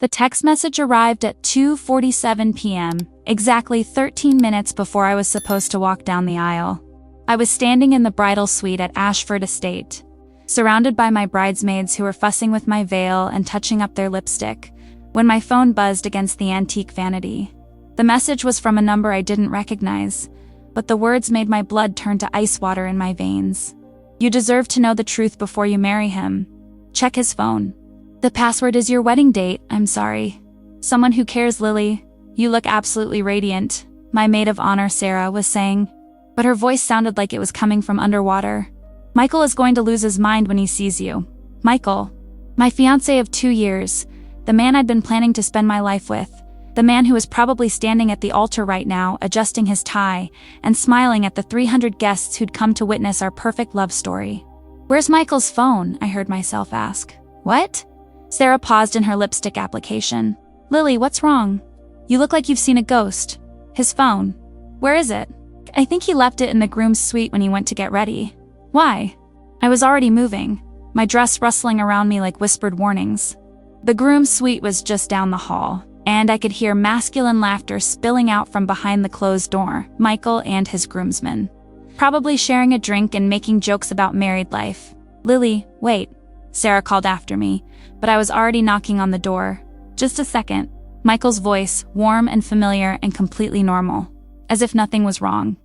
The text message arrived at 2:47 p.m., exactly 13 minutes before I was supposed to walk down the aisle. I was standing in the bridal suite at Ashford Estate, surrounded by my bridesmaids who were fussing with my veil and touching up their lipstick, when my phone buzzed against the antique vanity. The message was from a number I didn't recognize, but the words made my blood turn to ice water in my veins. "You deserve to know the truth before you marry him. Check his phone. The password is your wedding date, I'm sorry. Someone who cares, Lily. You look absolutely radiant," my maid of honor, Sarah, was saying, but her voice sounded like it was coming from underwater. "Michael is going to lose his mind when he sees you." Michael. My fiancé of 2 years, the man I'd been planning to spend my life with, the man who is probably standing at the altar right now, adjusting his tie, and smiling at the 300 guests who'd come to witness our perfect love story. "Where's Michael's phone?" I heard myself ask. "What?" Sarah paused in her lipstick application. "Lily, what's wrong? You look like you've seen a ghost. His phone. Where is it?" "I think he left it in the groom's suite when he went to get ready." "Why?" I was already moving, my dress rustling around me like whispered warnings. The groom's suite was just down the hall, and I could hear masculine laughter spilling out from behind the closed door, Michael and his groomsmen. Probably sharing a drink and making jokes about married life. "Lily, wait," Sarah called after me, but I was already knocking on the door. "Just a second." Michael's voice, warm and familiar and completely normal. As if nothing was wrong.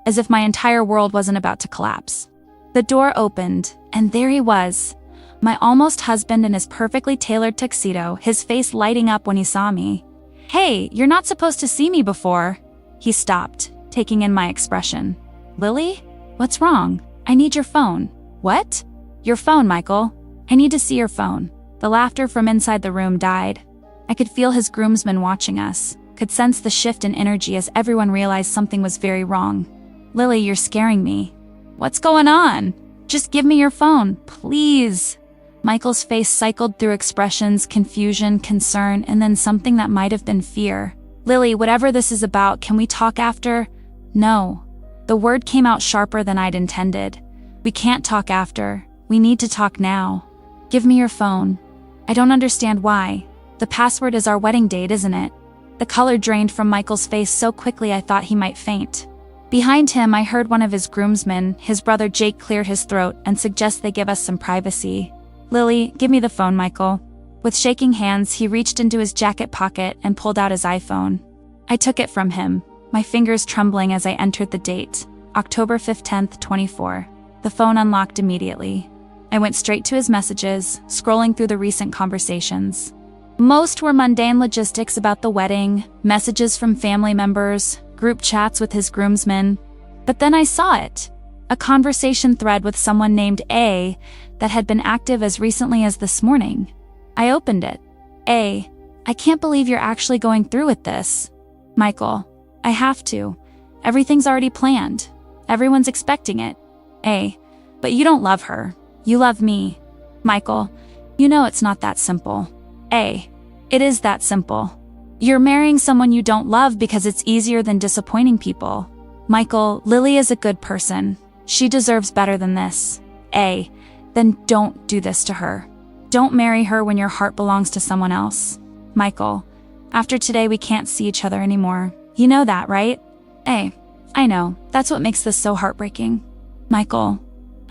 As if my entire world wasn't about to collapse. The door opened, and there he was. My almost husband in his perfectly tailored tuxedo, his face lighting up when he saw me. "Hey, you're not supposed to see me before." He stopped, taking in my expression. "Lily? What's wrong? I need your phone." "What?" "Your phone, Michael. I need to see your phone." The laughter from inside the room died. I could feel his groomsmen watching us, could sense the shift in energy as everyone realized something was very wrong. "Lily, you're scaring me." "What's going on? Just give me your phone, please." Michael's face cycled through expressions, confusion, concern, and then something that might have been fear. "Lily, whatever this is about, can we talk after?" "No." The word came out sharper than I'd intended. "We can't talk after. We need to talk now. Give me your phone." "I don't understand why. The password is our wedding date, isn't it?" The color drained from Michael's face so quickly I thought he might faint. Behind him, I heard one of his groomsmen, his brother Jake, cleared his throat and suggest they give us some privacy. "Lily, give me the phone, Michael." With shaking hands, he reached into his jacket pocket and pulled out his iPhone. I took it from him, my fingers trembling as I entered the date, October 15th, 24. The phone unlocked immediately. I went straight to his messages, scrolling through the recent conversations. Most were mundane logistics about the wedding, messages from family members, group chats with his groomsmen. But then I saw it. A conversation thread with someone named A that had been active as recently as this morning. I opened it. "A, I can't believe you're actually going through with this." "Michael, I have to. Everything's already planned. Everyone's expecting it." "A, but you don't love her. You love me." "Michael, you know it's not that simple." "A, it is that simple. You're marrying someone you don't love because it's easier than disappointing people." "Michael, Lily is a good person. She deserves better than this." "A, then don't do this to her. Don't marry her when your heart belongs to someone else." "Michael, after today we can't see each other anymore. You know that, right?" "A, I know. That's what makes this so heartbreaking." "Michael,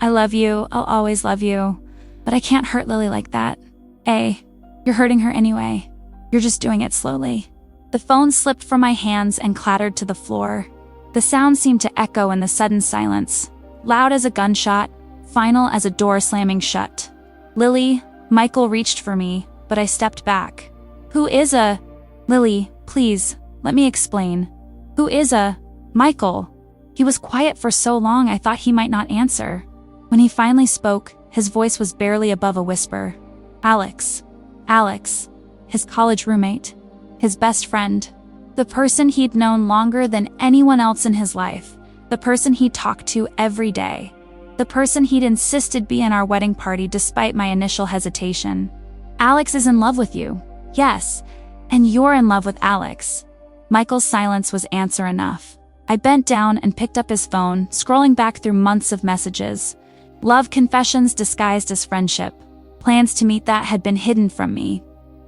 I love you. I'll always love you. But I can't hurt Lily like that." "A, you're hurting her anyway. You're just doing it slowly." The phone slipped from my hands and clattered to the floor. The sound seemed to echo in the sudden silence, loud as a gunshot, final as a door slamming shut. "Lily," Michael reached for me, but I stepped back. "Who is a—" "Lily, please, let me explain. Who is a—" "Michael." He was quiet for so long I thought he might not answer. When he finally spoke, his voice was barely above a whisper. "Alex. Alex. His college roommate. His best friend. The person he'd known longer than anyone else in his life. The person he talked to every day. The person he'd insisted be in our wedding party despite my initial hesitation. Alex is in love with you. Yes, and you're in love with Alex." Michael's silence was answer enough. I bent down and picked up his phone, scrolling back through months of messages. Love confessions disguised as friendship. Plans to meet that had been hidden from me.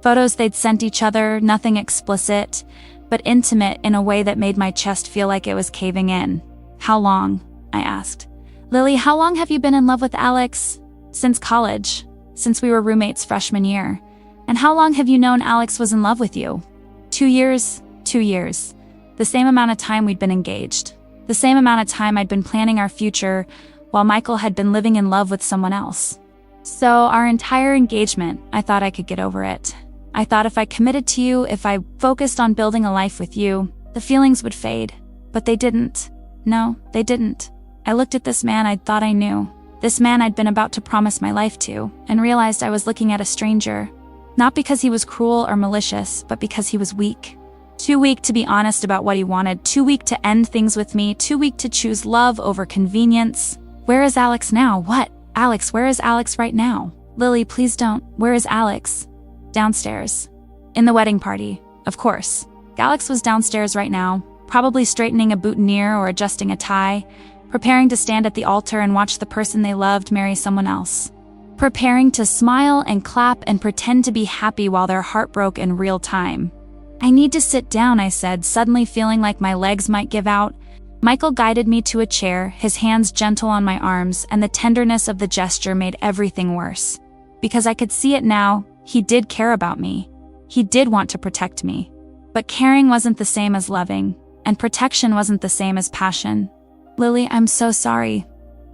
Photos they'd sent each other, nothing explicit, but intimate in a way that made my chest feel like it was caving in. How long? I asked. Lily, how long have you been in love with Alex? Since college. Since we were roommates freshman year. And how long have you known Alex was in love with you? 2 years. 2 years. The same amount of time we'd been engaged. The same amount of time I'd been planning our future, while Michael had been living in love with someone else. So our entire engagement, I thought I could get over it. I thought if I committed to you, if I focused on building a life with you, the feelings would fade. But they didn't. No, they didn't. I looked at this man I'd thought I knew. This man I'd been about to promise my life to, and realized I was looking at a stranger. Not because he was cruel or malicious, but because he was weak. Too weak to be honest about what he wanted, too weak to end things with me, too weak to choose love over convenience. Where is Alex now? What? Alex, where is Alex right now? Lily, please don't. Where is Alex? Downstairs. In the wedding party, of course. Alex was downstairs right now, probably straightening a boutonniere or adjusting a tie, preparing to stand at the altar and watch the person they loved marry someone else. Preparing to smile and clap and pretend to be happy while their heart broke in real time. I need to sit down, I said, suddenly feeling like my legs might give out. Michael guided me to a chair, his hands gentle on my arms, and the tenderness of the gesture made everything worse. Because I could see it now, he did care about me. He did want to protect me. But caring wasn't the same as loving, and protection wasn't the same as passion. Lily, I'm so sorry.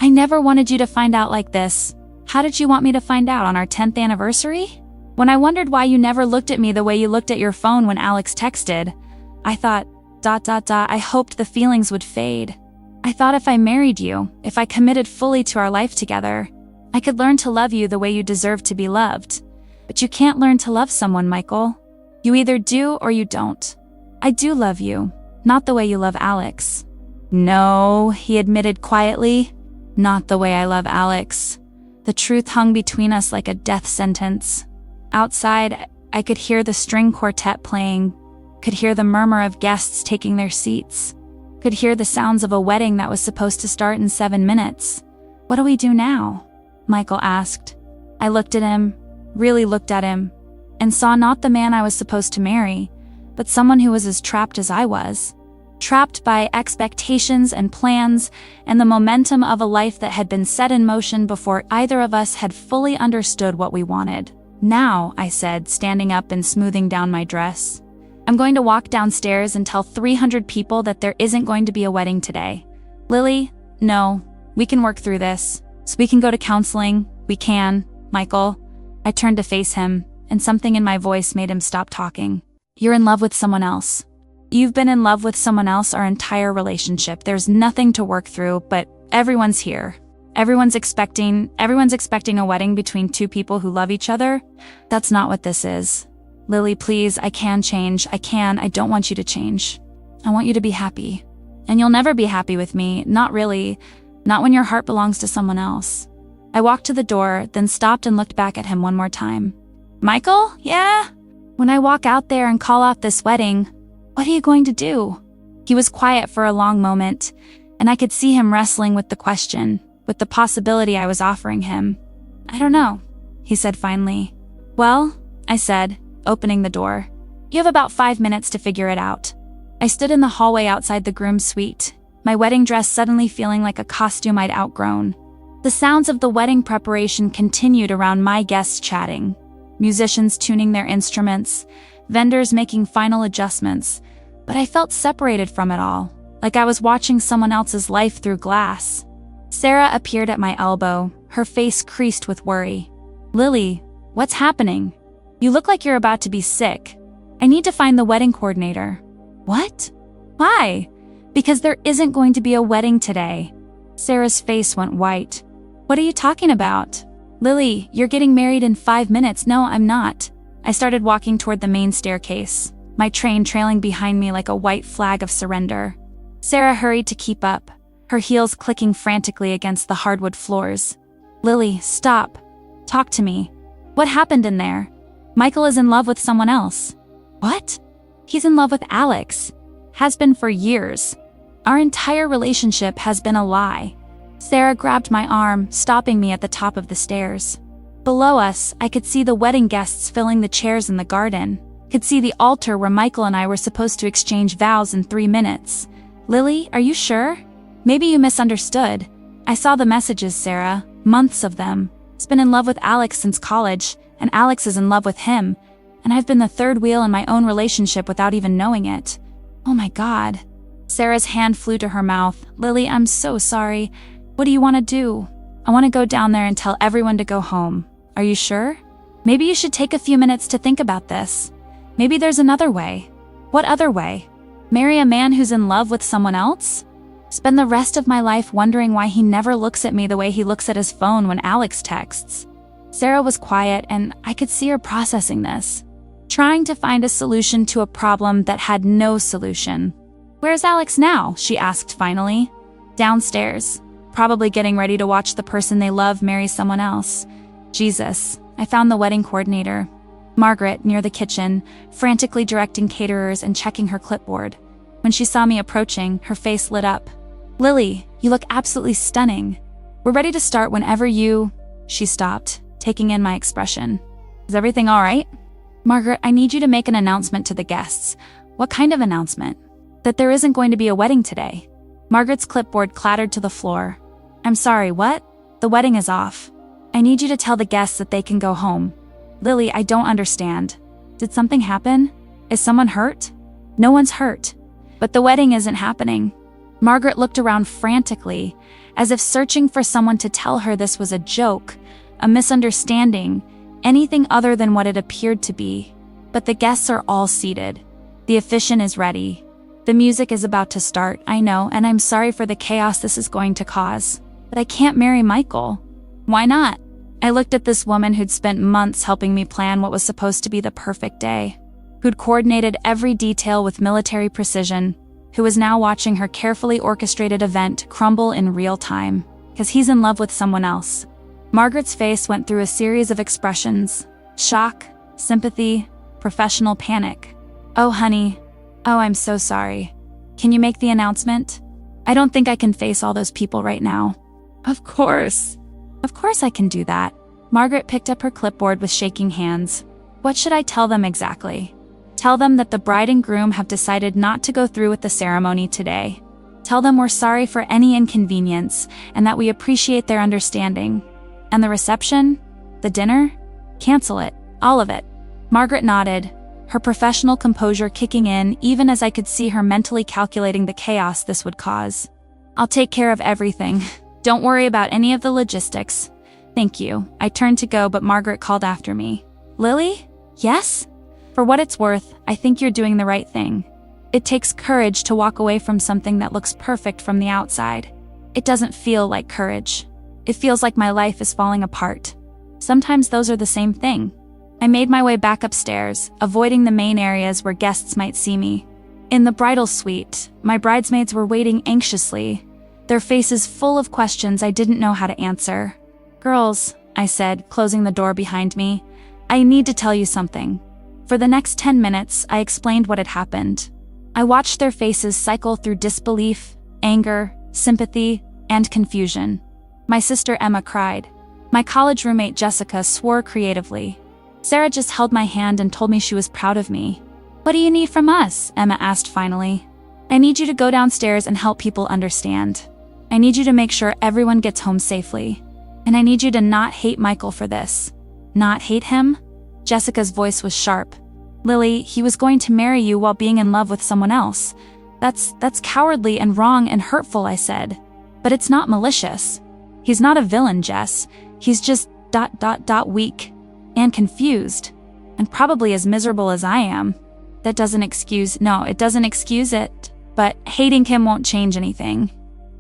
I never wanted you to find out like this. How did you want me to find out on our 10th anniversary? When I wondered why you never looked at me the way you looked at your phone when Alex texted, I thought, I hoped the feelings would fade. I thought if I married you, if I committed fully to our life together, I could learn to love you the way you deserve to be loved. But you can't learn to love someone, Michael. You either do or you don't. I do love you, not the way you love Alex. No, he admitted quietly, not the way I love Alex. The truth hung between us like a death sentence. Outside, I could hear the string quartet playing, could hear the murmur of guests taking their seats, could hear the sounds of a wedding that was supposed to start in 7 minutes. What do we do now? Michael asked. I looked at him, really looked at him, and saw not the man I was supposed to marry, but someone who was as trapped as I was. Trapped by expectations and plans and the momentum of a life that had been set in motion before either of us had fully understood what we wanted. Now, I said, standing up and smoothing down my dress, I'm going to walk downstairs and tell 300 people that there isn't going to be a wedding today. Lily, no, we can work through this. So we can go to counseling. We can, Michael. I turned to face him, and something in my voice made him stop talking. You're in love with someone else. You've been in love with someone else our entire relationship. There's nothing to work through, but everyone's here. Everyone's expecting a wedding between two people who love each other. That's not what this is. Lily, please, I can change. I don't want you to change. I want you to be happy. And you'll never be happy with me, not really, not when your heart belongs to someone else. I walked to the door, then stopped and looked back at him one more time. Michael, yeah? When I walk out there and call off this wedding, what are you going to do? He was quiet for a long moment, and I could see him wrestling with the question, with the possibility I was offering him. I don't know, he said finally. Well, I said, opening the door. You have about 5 minutes to figure it out. I stood in the hallway outside the groom's suite, my wedding dress suddenly feeling like a costume I'd outgrown. The sounds of the wedding preparation continued around my guests chatting, musicians tuning their instruments, vendors making final adjustments, but I felt separated from it all, like I was watching someone else's life through glass. Sarah appeared at my elbow, her face creased with worry. Lily, what's happening? You look like you're about to be sick. I need to find the wedding coordinator. What? Why? Because there isn't going to be a wedding today. Sarah's face went white. What are you talking about? Lily, you're getting married in 5 minutes. No, I'm not. I started walking toward the main staircase, my train trailing behind me like a white flag of surrender. Sarah hurried to keep up, her heels clicking frantically against the hardwood floors. Lily, stop. Talk to me. What happened in there? Michael is in love with someone else. What? He's in love with Alex. Has been for years. Our entire relationship has been a lie. Sarah grabbed my arm, stopping me at the top of the stairs. Below us, I could see the wedding guests filling the chairs in the garden. Could see the altar where Michael and I were supposed to exchange vows in 3 minutes. Lily, are you sure? Maybe you misunderstood. I saw the messages, Sarah. Months of them. He's been in love with Alex since college, and Alex is in love with him. And I've been the third wheel in my own relationship without even knowing it. Oh my God. Sarah's hand flew to her mouth. Lily, I'm so sorry. What do you want to do? I want to go down there and tell everyone to go home. Are you sure? Maybe you should take a few minutes to think about this. Maybe there's another way. What other way? Marry a man who's in love with someone else? Spend the rest of my life wondering why he never looks at me the way he looks at his phone when Alex texts. Sarah was quiet, and I could see her processing this. Trying to find a solution to a problem that had no solution. Where's Alex now? She asked finally. Downstairs. Probably getting ready to watch the person they love marry someone else. Jesus, I found the wedding coordinator. Margaret, near the kitchen, frantically directing caterers and checking her clipboard. When she saw me approaching, her face lit up. Lily, you look absolutely stunning. We're ready to start whenever you... She stopped, taking in my expression. Is everything all right? Margaret, I need you to make an announcement to the guests. What kind of announcement? That there isn't going to be a wedding today. Margaret's clipboard clattered to the floor. I'm sorry, what? The wedding is off. I need you to tell the guests that they can go home. Lily, I don't understand. Did something happen? Is someone hurt? No one's hurt. But the wedding isn't happening. Margaret looked around frantically, as if searching for someone to tell her this was a joke, a misunderstanding, anything other than what it appeared to be. But the guests are all seated. The officiant is ready. The music is about to start, I know, and I'm sorry for the chaos this is going to cause. But I can't marry Michael. Why not? I looked at this woman who'd spent months helping me plan what was supposed to be the perfect day, who'd coordinated every detail with military precision, who was now watching her carefully orchestrated event crumble in real time, because he's in love with someone else. Margaret's face went through a series of expressions: shock, sympathy, professional panic. Oh, honey. Oh, I'm so sorry. Can you make the announcement? I don't think I can face all those people right now. Of course. Of course I can do that. Margaret picked up her clipboard with shaking hands. What should I tell them exactly? Tell them that the bride and groom have decided not to go through with the ceremony today. Tell them we're sorry for any inconvenience and that we appreciate their understanding. And the reception? The dinner? Cancel it. All of it. Margaret nodded, her professional composure kicking in even as I could see her mentally calculating the chaos this would cause. I'll take care of everything. Don't worry about any of the logistics. Thank you. I turned to go, but Margaret called after me. Lily? Yes? For what it's worth, I think you're doing the right thing. It takes courage to walk away from something that looks perfect from the outside. It doesn't feel like courage. It feels like my life is falling apart. Sometimes those are the same thing. I made my way back upstairs, avoiding the main areas where guests might see me. In the bridal suite, my bridesmaids were waiting anxiously, their faces full of questions I didn't know how to answer. Girls, I said, closing the door behind me, I need to tell you something. For the next 10 minutes, I explained what had happened. I watched their faces cycle through disbelief, anger, sympathy, and confusion. My sister Emma cried. My college roommate Jessica swore creatively. Sarah just held my hand and told me she was proud of me. What do you need from us? Emma asked finally. I need you to go downstairs and help people understand. I need you to make sure everyone gets home safely. And I need you to not hate Michael for this. Not hate him? Jessica's voice was sharp. Lily, he was going to marry you while being in love with someone else. That's cowardly and wrong and hurtful, I said. But it's not malicious. He's not a villain, Jess. He's just ... weak. And confused. And probably as miserable as I am. It doesn't excuse it. But hating him won't change anything.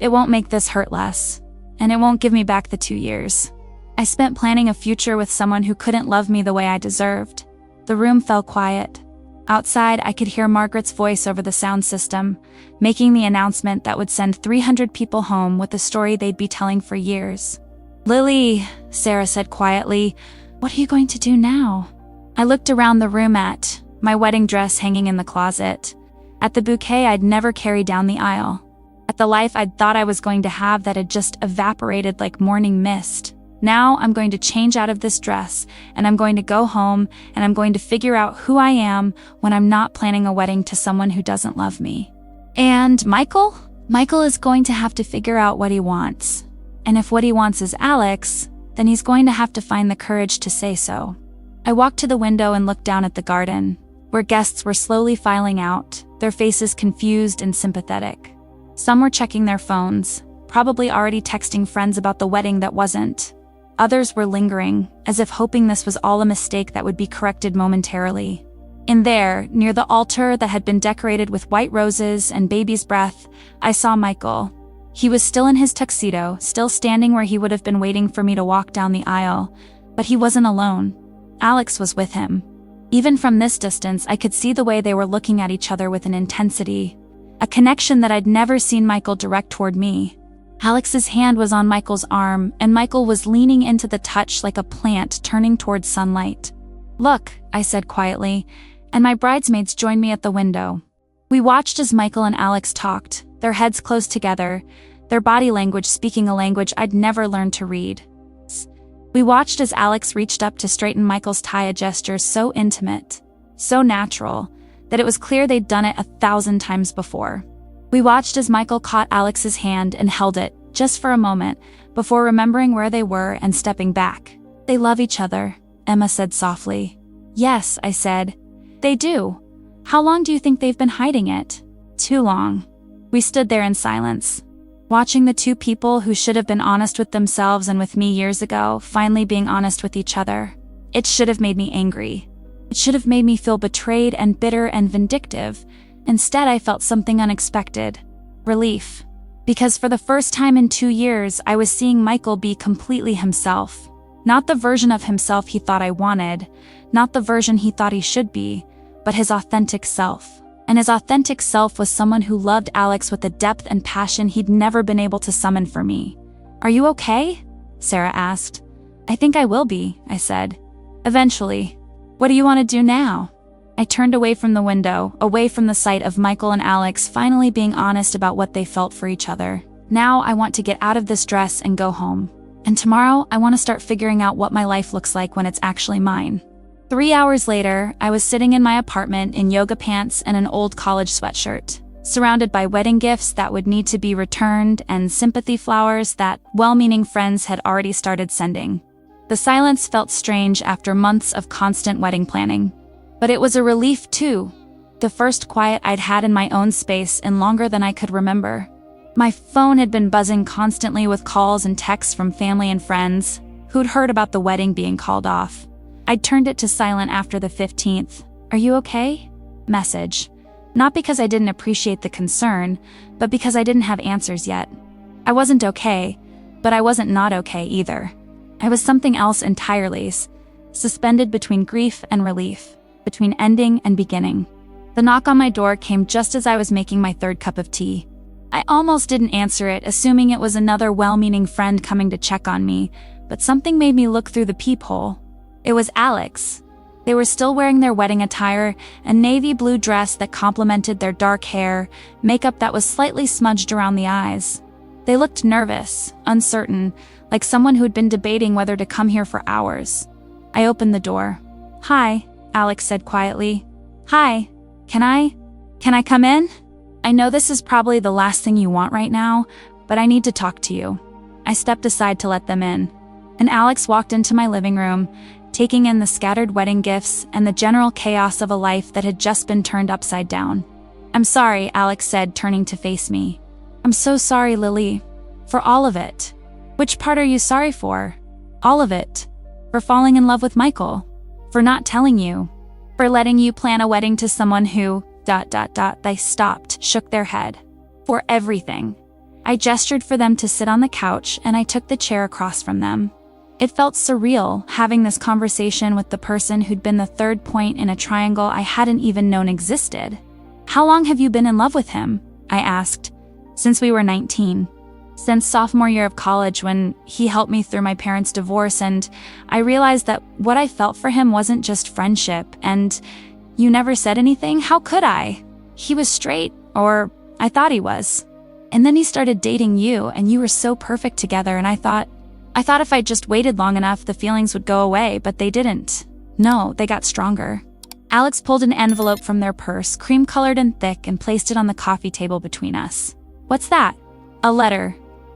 It won't make this hurt less. And it won't give me back the 2 years. I spent planning a future with someone who couldn't love me the way I deserved. The room fell quiet. Outside, I could hear Margaret's voice over the sound system, making the announcement that would send 300 people home with a story they'd be telling for years. Lily, Sarah said quietly, what are you going to do now? I looked around the room at my wedding dress hanging in the closet, at the bouquet I'd never carried down the aisle, at the life I'd thought I was going to have that had just evaporated like morning mist. Now I'm going to change out of this dress, and I'm going to go home, and I'm going to figure out who I am when I'm not planning a wedding to someone who doesn't love me. And Michael? Michael is going to have to figure out what he wants. And if what he wants is Alex, then he's going to have to find the courage to say so. I walked to the window and looked down at the garden, where guests were slowly filing out, their faces confused and sympathetic. Some were checking their phones, probably already texting friends about the wedding that wasn't. Others were lingering, as if hoping this was all a mistake that would be corrected momentarily. In there, near the altar that had been decorated with white roses and baby's breath, I saw Michael. He was still in his tuxedo, still standing where he would have been waiting for me to walk down the aisle, but he wasn't alone. Alex was with him. Even from this distance, I could see the way they were looking at each other with an intensity, a connection that I'd never seen Michael direct toward me. Alex's hand was on Michael's arm, and Michael was leaning into the touch like a plant turning towards sunlight. "Look," I said quietly, and my bridesmaids joined me at the window. We watched as Michael and Alex talked, their heads close together, their body language speaking a language I'd never learned to read. We watched as Alex reached up to straighten Michael's tie, a gesture so intimate, so natural, that it was clear they'd done it 1,000 times before. We watched as Michael caught Alex's hand and held it, just for a moment, before remembering where they were and stepping back. "They love each other," Emma said softly. "Yes," I said. "They do. How long do you think they've been hiding it?" "Too long." We stood there in silence, watching the two people who should have been honest with themselves and with me years ago, finally being honest with each other. It should have made me angry. It should have made me feel betrayed and bitter and vindictive. Instead, I felt something unexpected. Relief. Because for the first time in 2 years, I was seeing Michael be completely himself. Not the version of himself he thought I wanted, not the version he thought he should be, but his authentic self. And his authentic self was someone who loved Alex with a depth and passion he'd never been able to summon for me. "Are you okay?" Sarah asked. "I think I will be," I said. "Eventually. What do you want to do now?" I turned away from the window, away from the sight of Michael and Alex finally being honest about what they felt for each other. Now I want to get out of this dress and go home. And tomorrow I want to start figuring out what my life looks like when it's actually mine. 3 hours later, I was sitting in my apartment in yoga pants and an old college sweatshirt, surrounded by wedding gifts that would need to be returned and sympathy flowers that well-meaning friends had already started sending. The silence felt strange after months of constant wedding planning. But it was a relief too. The first quiet I'd had in my own space in longer than I could remember. My phone had been buzzing constantly with calls and texts from family and friends who'd heard about the wedding being called off. I'd turned it to silent after the 15th. "Are you okay?" message. Not because I didn't appreciate the concern, but because I didn't have answers yet. I wasn't okay, but I wasn't not okay either. I was something else entirely, suspended between grief and relief, between ending and beginning. The knock on my door came just as I was making my 3rd cup of tea. I almost didn't answer it, assuming it was another well-meaning friend coming to check on me, but something made me look through the peephole. It was Alex. They were still wearing their wedding attire, a navy blue dress that complemented their dark hair, makeup that was slightly smudged around the eyes. They looked nervous, uncertain, like someone who'd been debating whether to come here for hours. I opened the door. "Hi," Alex said quietly. "Hi, can I come in? I know this is probably the last thing you want right now, but I need to talk to you." I stepped aside to let them in, and Alex walked into my living room, taking in the scattered wedding gifts and the general chaos of a life that had just been turned upside down. "I'm sorry," Alex said, turning to face me. "I'm so sorry, Lily. For all of it." "Which part are you sorry for?" "All of it. For falling in love with Michael. For not telling you. For letting you plan a wedding to someone who... They stopped, shook their head. "For everything." I gestured for them to sit on the couch, and I took the chair across from them. It felt surreal, having this conversation with the person who'd been the 3rd point in a triangle I hadn't even known existed. "How long have you been in love with him?" I asked. "Since we were 19. Since sophomore year of college, when he helped me through my parents' divorce, and I realized that what I felt for him wasn't just friendship, and you never said anything? How could I? He was straight, or I thought he was. And then he started dating you, and you were so perfect together, and I thought, I thought if I just waited long enough, the feelings would go away, but they didn't. No, they got stronger. Alex pulled an envelope from their purse, cream-colored and thick, and placed it on the coffee table between us. What's that? A letter.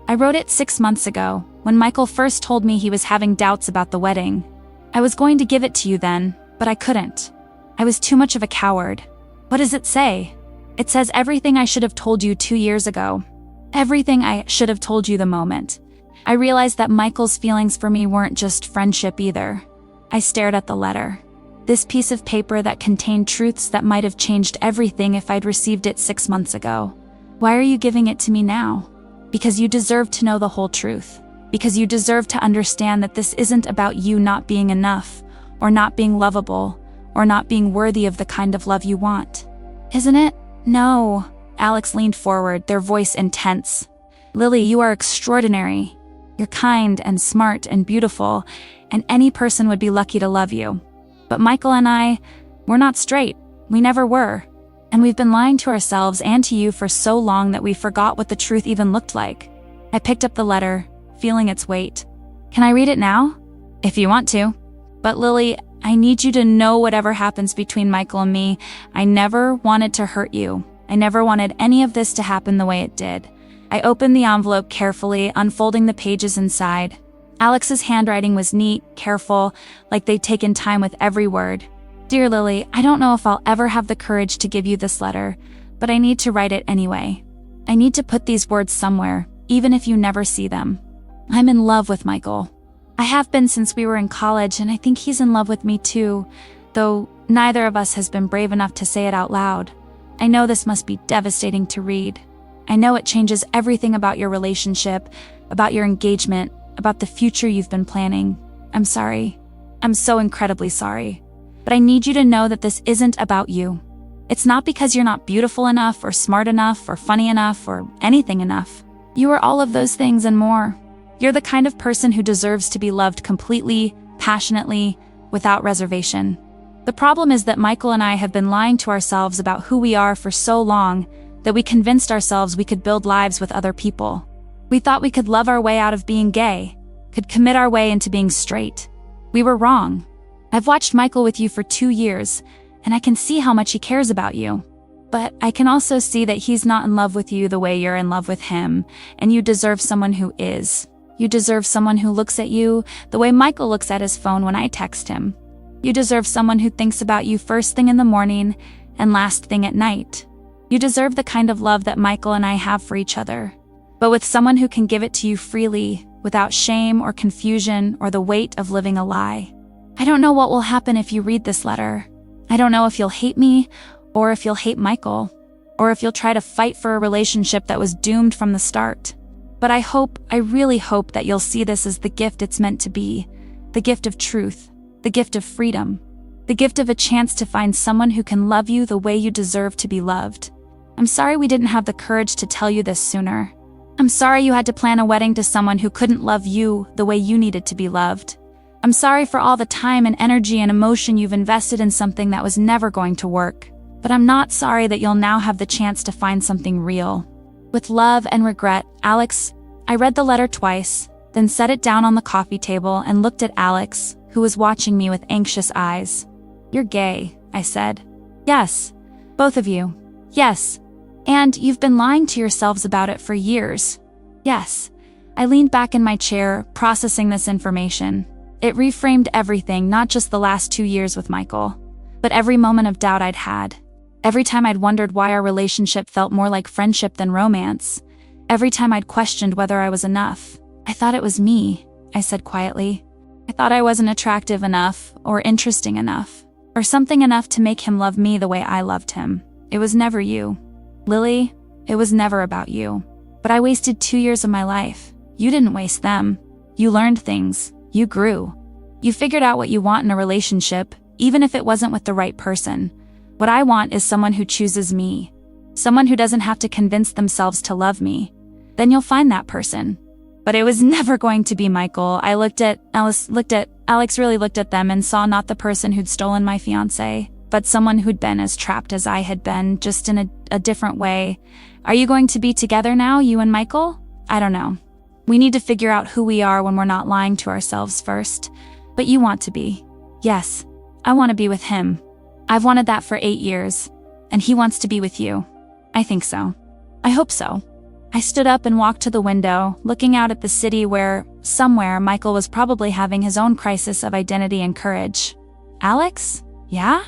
I wrote it 6 months ago, when Michael first told me he was having doubts about the wedding. I was going to give it to you then, but I couldn't. I was too much of a coward. What does it say? It says everything I should have told you 2 years ago. Everything I should have told you the moment. I realized that Michael's feelings for me weren't just friendship either. I stared at the letter. This piece of paper that contained truths that might have changed everything if I'd received it 6 months ago. Why are you giving it to me now? Because you deserve to know the whole truth. Because you deserve to understand that this isn't about you not being enough, or not being lovable, or not being worthy of the kind of love you want. Isn't it? No. Alex leaned forward, their voice intense. Lily, you are extraordinary. You're kind and smart and beautiful, and any person would be lucky to love you. But Michael and we're not straight. We never were. And we've been lying to ourselves and to you for so long that we forgot what the truth even looked like. I picked up the letter, feeling its weight. Can I read it now? If you want to. But Lily, I need you to know whatever happens between Michael and me, I never wanted to hurt you. I never wanted any of this to happen the way it did. I opened the envelope carefully, unfolding the pages inside. Alex's handwriting was neat, careful, like they'd taken time with every word. Dear Lily, I don't know if I'll ever have the courage to give you this letter, but I need to write it anyway. I need to put these words somewhere, even if you never see them. I'm in love with Michael. I have been since we were in college, and I think he's in love with me too, though neither of us has been brave enough to say it out loud. I know this must be devastating to read. I know it changes everything about your relationship, about your engagement, about the future you've been planning. I'm sorry. I'm so incredibly sorry. But I need you to know that this isn't about you. It's not because you're not beautiful enough or smart enough or funny enough or anything enough. You are all of those things and more. You're the kind of person who deserves to be loved completely, passionately, without reservation. The problem is that Michael and I have been lying to ourselves about who we are for so long that we convinced ourselves we could build lives with other people. We thought we could love our way out of being gay, could commit our way into being straight. We were wrong. I've watched Michael with you for 2 years, and I can see how much he cares about you. But I can also see that he's not in love with you the way you're in love with him, and you deserve someone who is. You deserve someone who looks at you the way Michael looks at his phone when I text him. You deserve someone who thinks about you first thing in the morning and last thing at night. You deserve the kind of love that Michael and I have for each other, but with someone who can give it to you freely, without shame or confusion or the weight of living a lie. I don't know what will happen if you read this letter. I don't know if you'll hate me, or if you'll hate Michael, or if you'll try to fight for a relationship that was doomed from the start. But I really hope that you'll see this as the gift it's meant to be, the gift of truth, the gift of freedom, the gift of a chance to find someone who can love you the way you deserve to be loved. I'm sorry we didn't have the courage to tell you this sooner. I'm sorry you had to plan a wedding to someone who couldn't love you the way you needed to be loved. I'm sorry for all the time and energy and emotion you've invested in something that was never going to work. But I'm not sorry that you'll now have the chance to find something real. With love and regret, Alex. I read the letter twice, then set it down on the coffee table and looked at Alex, who was watching me with anxious eyes. You're gay, I said. Yes. Both of you. Yes. And you've been lying to yourselves about it for years. Yes. I leaned back in my chair, processing this information. It reframed everything, not just the last 2 years with Michael, but every moment of doubt I'd had. Every time I'd wondered why our relationship felt more like friendship than romance. Every time I'd questioned whether I was enough. I thought it was me, I said quietly. I thought I wasn't attractive enough, or interesting enough, or something enough to make him love me the way I loved him. It was never you. Lily, it was never about you. But I wasted 2 years of my life. You didn't waste them. You learned things. You grew. You figured out what you want in a relationship, even if it wasn't with the right person. What I want is someone who chooses me. Someone who doesn't have to convince themselves to love me. Then you'll find that person. But it was never going to be Michael. Alex really looked at them and saw not the person who'd stolen my fiancé, but someone who'd been as trapped as I had been, just in a different way. Are you going to be together now, you and Michael? I don't know. We need to figure out who we are when we're not lying to ourselves first. But you want to be. Yes, I want to be with him. I've wanted that for 8 years. And he wants to be with you. I think so. I hope so. I stood up and walked to the window, looking out at the city where, somewhere, Michael was probably having his own crisis of identity and courage. Alex? Yeah?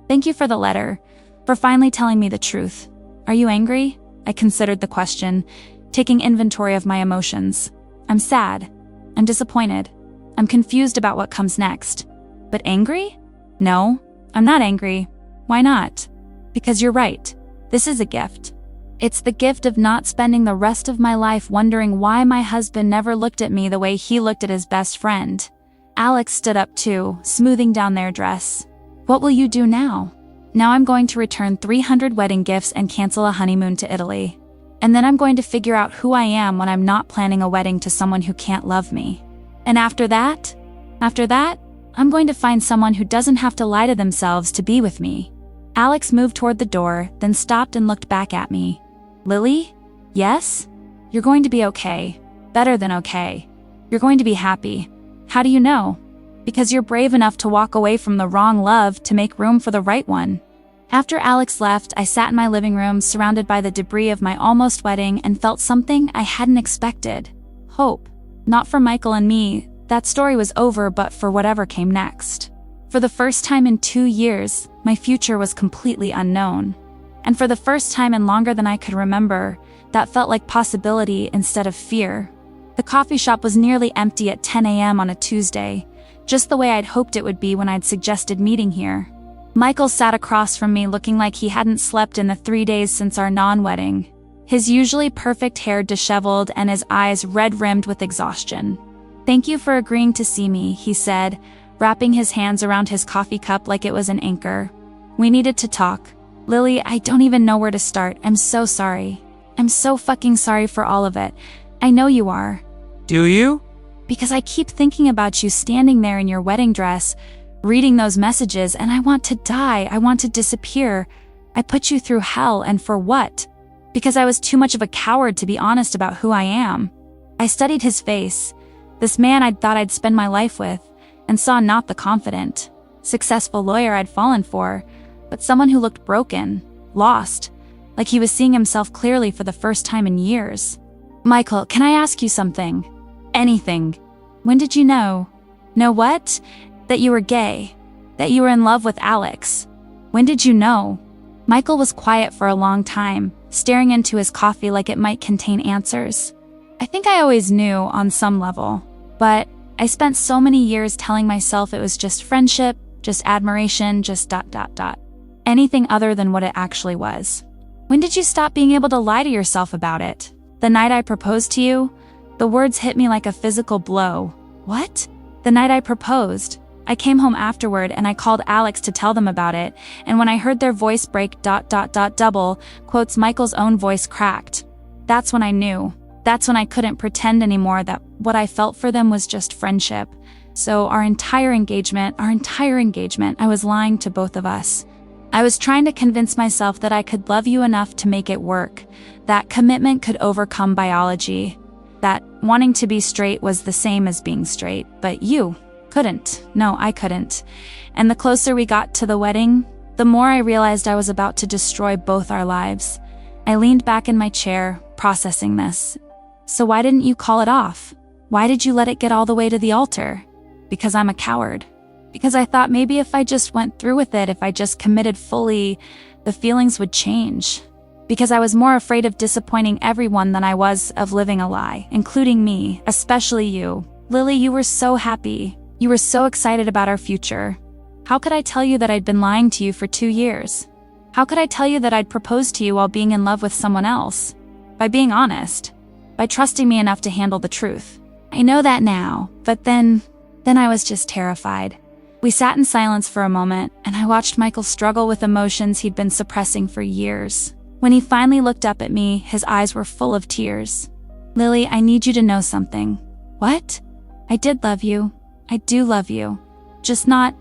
Thank you for the letter. For finally telling me the truth. Are you angry? I considered the question, taking inventory of my emotions. I'm sad. I'm disappointed. I'm confused about what comes next. But angry? No, I'm not angry. Why not? Because you're right. This is a gift. It's the gift of not spending the rest of my life wondering why my husband never looked at me the way he looked at his best friend. Alex stood up too, smoothing down their dress. What will you do now? Now I'm going to return 300 wedding gifts and cancel a honeymoon to Italy. And then I'm going to figure out who I am when I'm not planning a wedding to someone who can't love me. And after that, I'm going to find someone who doesn't have to lie to themselves to be with me. Alex moved toward the door, then stopped and looked back at me. Lily? Yes? You're going to be okay. Better than okay. You're going to be happy. How do you know? Because you're brave enough to walk away from the wrong love to make room for the right one. After Alex left, I sat in my living room surrounded by the debris of my almost wedding and felt something I hadn't expected. Hope. Not for Michael and me, that story was over, but for whatever came next. For the first time in 2 years, my future was completely unknown. And for the first time in longer than I could remember, that felt like possibility instead of fear. The coffee shop was nearly empty at 10 a.m. on a Tuesday, just the way I'd hoped it would be when I'd suggested meeting here. Michael sat across from me looking like he hadn't slept in the 3 days since our non-wedding. His usually perfect hair disheveled and his eyes red-rimmed with exhaustion. "Thank you for agreeing to see me," he said, wrapping his hands around his coffee cup like it was an anchor. "We needed to talk. Lily, I don't even know where to start. I'm so sorry. I'm so fucking sorry for all of it. I know you are." Do you? "Because I keep thinking about you standing there in your wedding dress, reading those messages, and I want to die. I want to disappear. I put you through hell, and for what? Because I was too much of a coward to be honest about who I am." I studied his face, this man I'd thought I'd spend my life with, and saw not the confident, successful lawyer I'd fallen for, but someone who looked broken, lost, like he was seeing himself clearly for the first time in years. "Michael, can I ask you something? Anything. When did you know?" "Know what?" "That you were gay. That you were in love with Alex. When did you know?" Michael was quiet for a long time, staring into his coffee like it might contain answers. I think I always knew on some level, but I spent so many years telling myself it was just friendship, just admiration, just ... anything other than what it actually was. "When did you stop being able to lie to yourself about it?" "The night I proposed to you." The words hit me like a physical blow. "What?" "The night I proposed. I came home afterward and I called Alex to tell them about it, and when I heard their voice break ... double, quotes Michael's own voice cracked. That's when I knew. That's when I couldn't pretend anymore that what I felt for them was just friendship. So our entire engagement, I was lying to both of us. I was trying to convince myself that I could love you enough to make it work, that commitment could overcome biology, that wanting to be straight was the same as being straight, but you couldn't. No, I couldn't. And the closer we got to the wedding, the more I realized I was about to destroy both our lives. I leaned back in my chair, processing this. "So why didn't you call it off? Why did you let it get all the way to the altar?" "Because I'm a coward. Because I thought maybe if I just went through with it, if I just committed fully, the feelings would change. Because I was more afraid of disappointing everyone than I was of living a lie, including me, especially you. Lily, you were so happy. You were so excited about our future. How could I tell you that I'd been lying to you for 2 years? How could I tell you that I'd proposed to you while being in love with someone else? By being honest. By trusting me enough to handle the truth. I know that now, but then I was just terrified." We sat in silence for a moment, and I watched Michael struggle with emotions he'd been suppressing for years. When he finally looked up at me, his eyes were full of tears. "Lily, I need you to know something." "What?" "I did love you. I do love you. Just not ...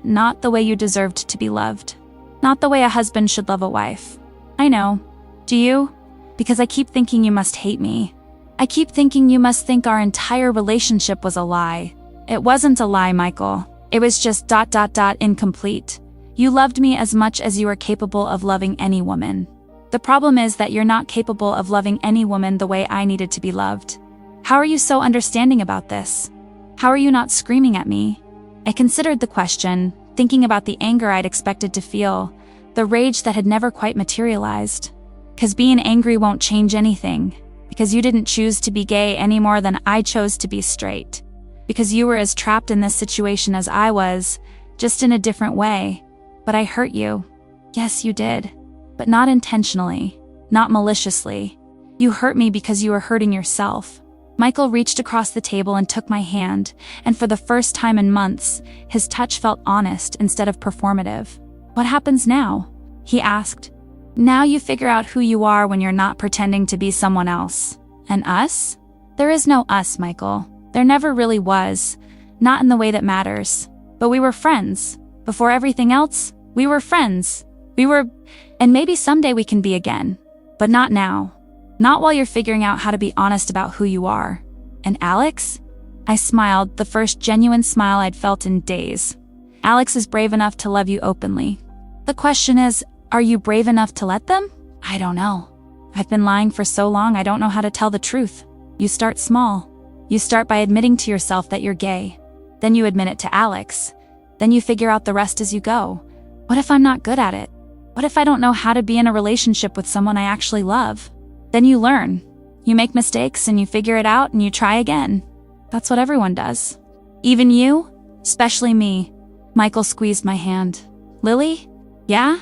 not the way you deserved to be loved. Not the way a husband should love a wife. I know. Do you? Because I keep thinking you must hate me. I keep thinking you must think our entire relationship was a lie. It wasn't a lie, Michael. It was just ... incomplete. You loved me as much as you are capable of loving any woman. The problem is that you're not capable of loving any woman the way I needed to be loved. How are you so understanding about this? How are you not screaming at me? I considered the question, thinking about the anger I'd expected to feel, the rage that had never quite materialized. Because being angry won't change anything. Because you didn't choose to be gay any more than I chose to be straight. Because you were as trapped in this situation as I was, just in a different way. But I hurt you. Yes, you did. But not intentionally. Not maliciously. You hurt me because you were hurting yourself. Michael reached across the table and took my hand, and for the first time in months, his touch felt honest instead of performative. What happens now? He asked. Now you figure out who you are when you're not pretending to be someone else. And us? There is no us, Michael. There never really was. Not in the way that matters. But we were friends. Before everything else, we were friends. And maybe someday we can be again. But not now. Not while you're figuring out how to be honest about who you are. And Alex? I smiled, the first genuine smile I'd felt in days. Alex is brave enough to love you openly. The question is, are you brave enough to let them? I don't know. I've been lying for so long I don't know how to tell the truth. You start small. You start by admitting to yourself that you're gay. Then you admit it to Alex. Then you figure out the rest as you go. What if I'm not good at it? What if I don't know how to be in a relationship with someone I actually love? Then you learn. You make mistakes and you figure it out and you try again. That's what everyone does. Even you? Especially me. Michael squeezed my hand. Lily? Yeah?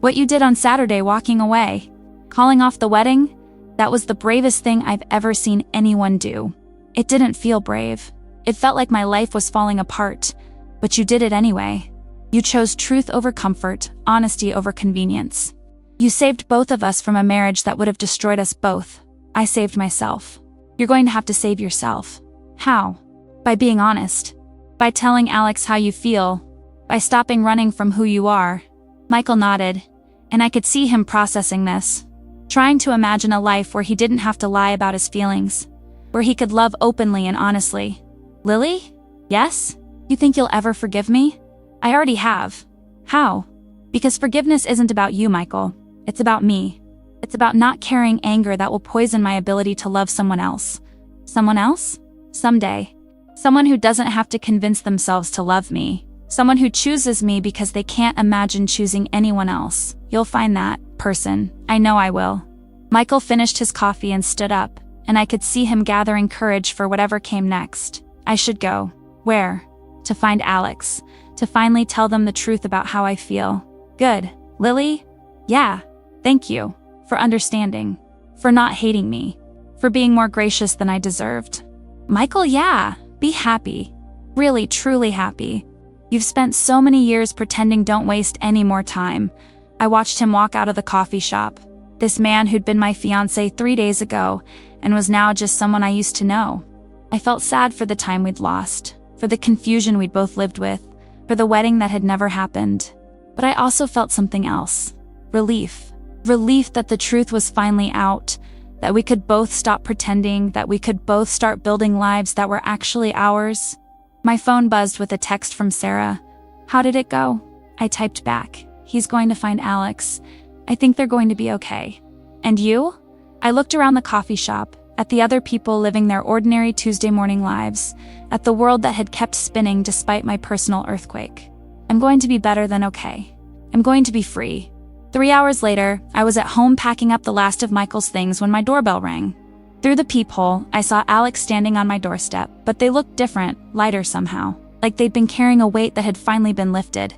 What you did on Saturday walking away. Calling off the wedding? That was the bravest thing I've ever seen anyone do. It didn't feel brave. It felt like my life was falling apart. But you did it anyway. You chose truth over comfort, honesty over convenience. You saved both of us from a marriage that would have destroyed us both. I saved myself. You're going to have to save yourself. How? By being honest. By telling Alex how you feel. By stopping running from who you are. Michael nodded, and I could see him processing this. Trying to imagine a life where he didn't have to lie about his feelings. Where he could love openly and honestly. Lily? Yes? You think you'll ever forgive me? I already have. How? Because forgiveness isn't about you, Michael. It's about me. It's about not carrying anger that will poison my ability to love someone else. Someone else? Someday. Someone who doesn't have to convince themselves to love me. Someone who chooses me because they can't imagine choosing anyone else. You'll find that person. I know I will. Michael finished his coffee and stood up, and I could see him gathering courage for whatever came next. I should go. Where? To find Alex. To finally tell them the truth about how I feel. Good. Lily? Yeah. Thank you. For understanding. For not hating me. For being more gracious than I deserved. Michael, yeah. Be happy. Really, truly happy. You've spent so many years pretending. Don't waste any more time. I watched him walk out of the coffee shop. This man who'd been my fiancé 3 days ago and was now just someone I used to know. I felt sad for the time we'd lost. For the confusion we'd both lived with. For the wedding that had never happened. But I also felt something else. Relief. Relief that the truth was finally out, that we could both stop pretending, that we could both start building lives that were actually ours. My phone buzzed with a text from Sarah. How did it go? I typed back. He's going to find Alex. I think they're going to be okay. And you? I looked around the coffee shop, at the other people living their ordinary Tuesday morning lives, at the world that had kept spinning despite my personal earthquake. I'm going to be better than okay. I'm going to be free. 3 hours later, I was at home packing up the last of Michael's things when my doorbell rang. Through the peephole, I saw Alex standing on my doorstep, but they looked different, lighter somehow, like they'd been carrying a weight that had finally been lifted.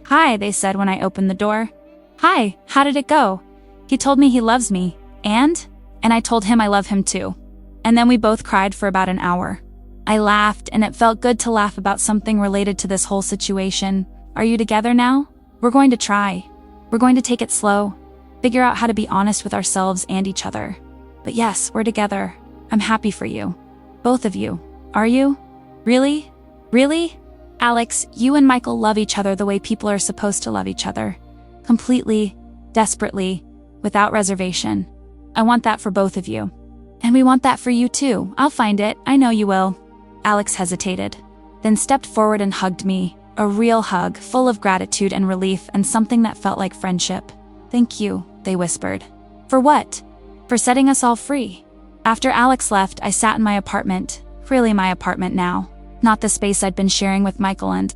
Hi, they said when I opened the door. Hi, how did it go? He told me he loves me, and I told him I love him too. And then we both cried for about an hour. I laughed, and it felt good to laugh about something related to this whole situation. Are you together now? We're going to try. We're going to take it slow, figure out how to be honest with ourselves and each other. But yes, we're together. I'm happy for you. Both of you. Are you? Really? Really? Alex, you and Michael love each other the way people are supposed to love each other. Completely, desperately, without reservation. I want that for both of you. And we want that for you too. I'll find it. I know you will. Alex hesitated, then stepped forward and hugged me. A real hug, full of gratitude and relief and something that felt like friendship. Thank you, they whispered. For what? For setting us all free. After Alex left, I sat in my apartment. Really my apartment now. Not the space I'd been sharing with Michael, and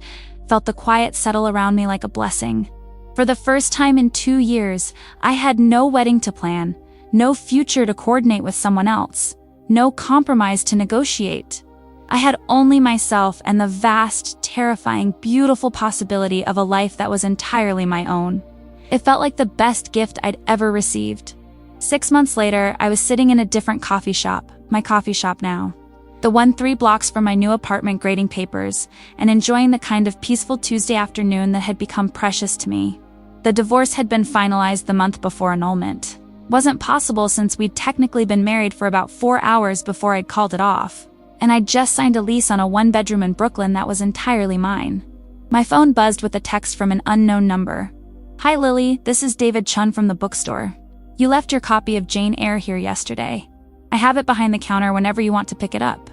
felt the quiet settle around me like a blessing. For the first time in 2 years, I had no wedding to plan, no future to coordinate with someone else, no compromise to negotiate. I had only myself and the vast, terrifying, beautiful possibility of a life that was entirely my own. It felt like the best gift I'd ever received. 6 months later, I was sitting in a different coffee shop, my coffee shop now. The one 3 blocks from my new apartment, grading papers, and enjoying the kind of peaceful Tuesday afternoon that had become precious to me. The divorce had been finalized the month before annulment. Wasn't possible since we'd technically been married for about 4 hours before I'd called it off. And I'd just signed a lease on a 1-bedroom in Brooklyn that was entirely mine. My phone buzzed with a text from an unknown number. Hi Lily, this is David Chun from the bookstore. You left your copy of Jane Eyre here yesterday. I have it behind the counter whenever you want to pick it up.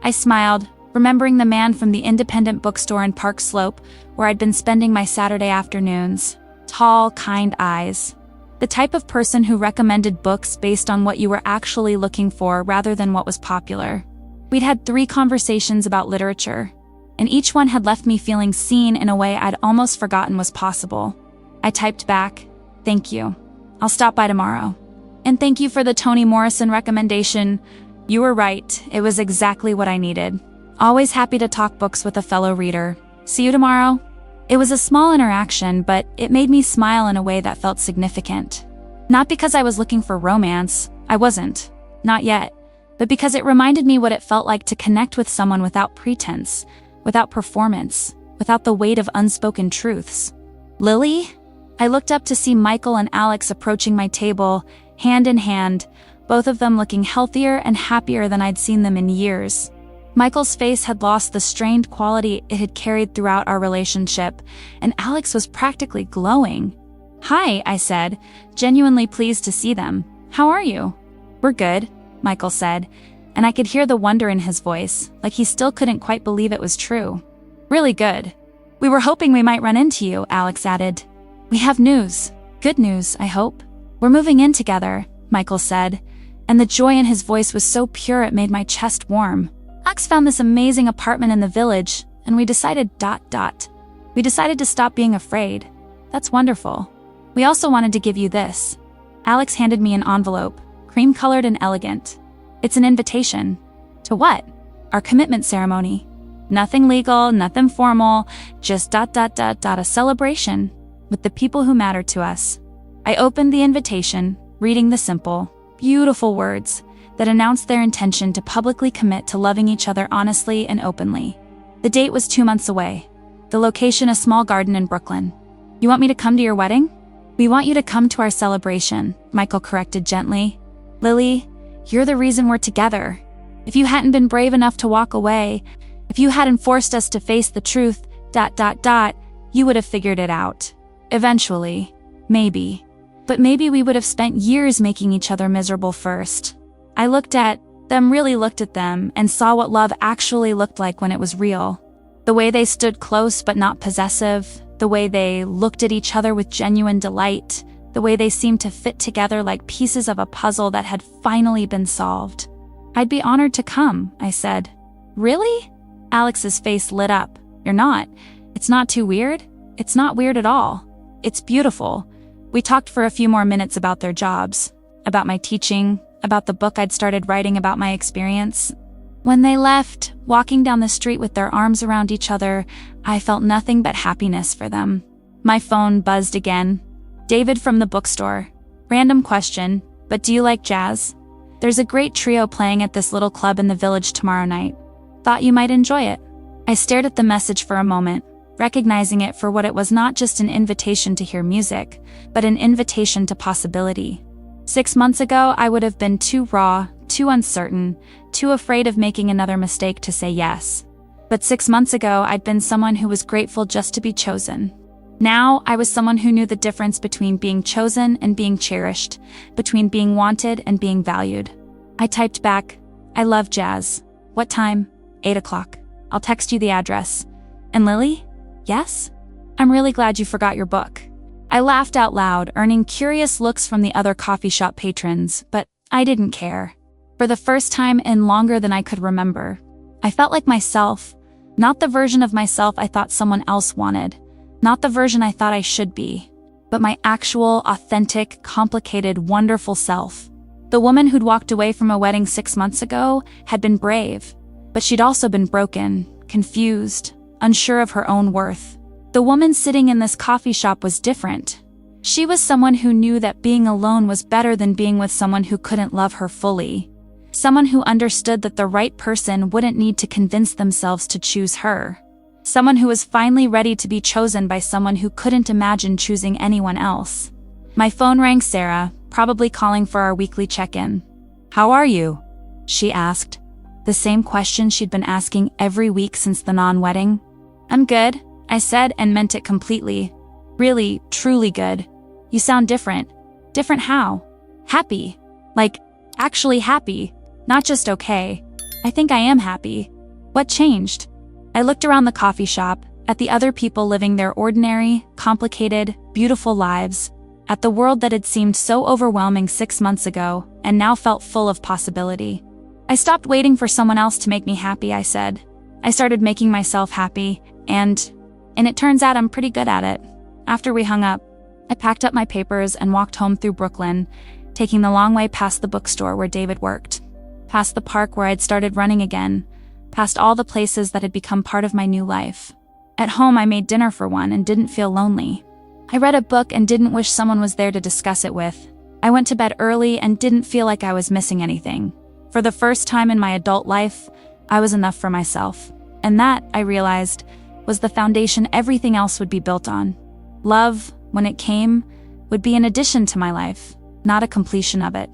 I smiled, remembering the man from the independent bookstore in Park Slope, where I'd been spending my Saturday afternoons. Tall, kind eyes. The type of person who recommended books based on what you were actually looking for rather than what was popular. We'd had 3 conversations about literature, and each one had left me feeling seen in a way I'd almost forgotten was possible. I typed back, "Thank you. I'll stop by tomorrow. And thank you for the Toni Morrison recommendation. You were right, it was exactly what I needed. Always happy to talk books with a fellow reader. See you tomorrow." It was a small interaction, but it made me smile in a way that felt significant. Not because I was looking for romance, I wasn't. Not yet. But because it reminded me what it felt like to connect with someone without pretense, without performance, without the weight of unspoken truths. Lily? I looked up to see Michael and Alex approaching my table, hand in hand, both of them looking healthier and happier than I'd seen them in years. Michael's face had lost the strained quality it had carried throughout our relationship, and Alex was practically glowing. "Hi," I said, genuinely pleased to see them. "How are you?" "We're good," Michael said, and I could hear the wonder in his voice, like he still couldn't quite believe it was true. "Really good. We were hoping we might run into you," Alex added. "We have news. Good news, I hope. We're moving in together," Michael said, and the joy in his voice was so pure it made my chest warm. "Alex found this amazing apartment in the village, and we decided ... We decided to stop being afraid. That's wonderful. We also wanted to give you this." Alex handed me an envelope, cream-colored and elegant. "It's an invitation." "To what?" "Our commitment ceremony. Nothing legal, nothing formal, just ... a celebration with the people who matter to us." I opened the invitation, reading the simple, beautiful words that announced their intention to publicly commit to loving each other honestly and openly. The date was 2 months away. The location, a small garden in Brooklyn. "You want me to come to your wedding?" "We want you to come to our celebration," Michael corrected gently. "Lily, you're the reason we're together. If you hadn't been brave enough to walk away, if you hadn't forced us to face the truth, ... you would have figured it out. Eventually. Maybe. But maybe we would have spent years making each other miserable first." I looked at them, really looked at them, and saw what love actually looked like when it was real. The way they stood close but not possessive, the way they looked at each other with genuine delight, the way they seemed to fit together like pieces of a puzzle that had finally been solved. "I'd be honored to come," I said. "Really?" Alex's face lit up. "You're not. It's not too weird?" "It's not weird at all. It's beautiful." We talked for a few more minutes about their jobs, about my teaching, about the book I'd started writing about my experience. When they left, walking down the street with their arms around each other, I felt nothing but happiness for them. My phone buzzed again. "David from the bookstore. Random question, but do you like jazz? There's a great trio playing at this little club in the village tomorrow night. Thought you might enjoy it." I stared at the message for a moment, recognizing it for what it was, not just an invitation to hear music, but an invitation to possibility. 6 months ago, I would have been too raw, too uncertain, too afraid of making another mistake to say yes. But 6 months ago, I'd been someone who was grateful just to be chosen. Now, I was someone who knew the difference between being chosen and being cherished, between being wanted and being valued. I typed back, "I love jazz. What time?" 8 o'clock. "I'll text you the address." "And Lily?" "Yes?" "I'm really glad you forgot your book." I laughed out loud, earning curious looks from the other coffee shop patrons, but I didn't care. For the first time in longer than I could remember, I felt like myself, not the version of myself I thought someone else wanted, not the version I thought I should be, but my actual, authentic, complicated, wonderful self. The woman who'd walked away from a wedding 6 months ago had been brave, but she'd also been broken, confused, unsure of her own worth. The woman sitting in this coffee shop was different. She was someone who knew that being alone was better than being with someone who couldn't love her fully. Someone who understood that the right person wouldn't need to convince themselves to choose her. Someone who was finally ready to be chosen by someone who couldn't imagine choosing anyone else. My phone rang. Sarah, probably calling for our weekly check-in. "How are you?" she asked. The same question she'd been asking every week since the non-wedding. "I'm good," I said, and meant it completely. "Really, truly good. You sound different." "Different how?" "Happy. Like, actually happy. Not just okay. I think I am happy." "What changed?" I looked around the coffee shop, at the other people living their ordinary, complicated, beautiful lives, at the world that had seemed so overwhelming 6 months ago, and now felt full of possibility. "I stopped waiting for someone else to make me happy," I said. "I started making myself happy, and it turns out I'm pretty good at it." After we hung up, I packed up my papers and walked home through Brooklyn, taking the long way past the bookstore where David worked, past the park where I'd started running again, past all the places that had become part of my new life. At home, I made dinner for one and didn't feel lonely. I read a book and didn't wish someone was there to discuss it with. I went to bed early and didn't feel like I was missing anything. For the first time in my adult life, I was enough for myself. And that, I realized, was the foundation everything else would be built on. Love, when it came, would be an addition to my life, not a completion of it.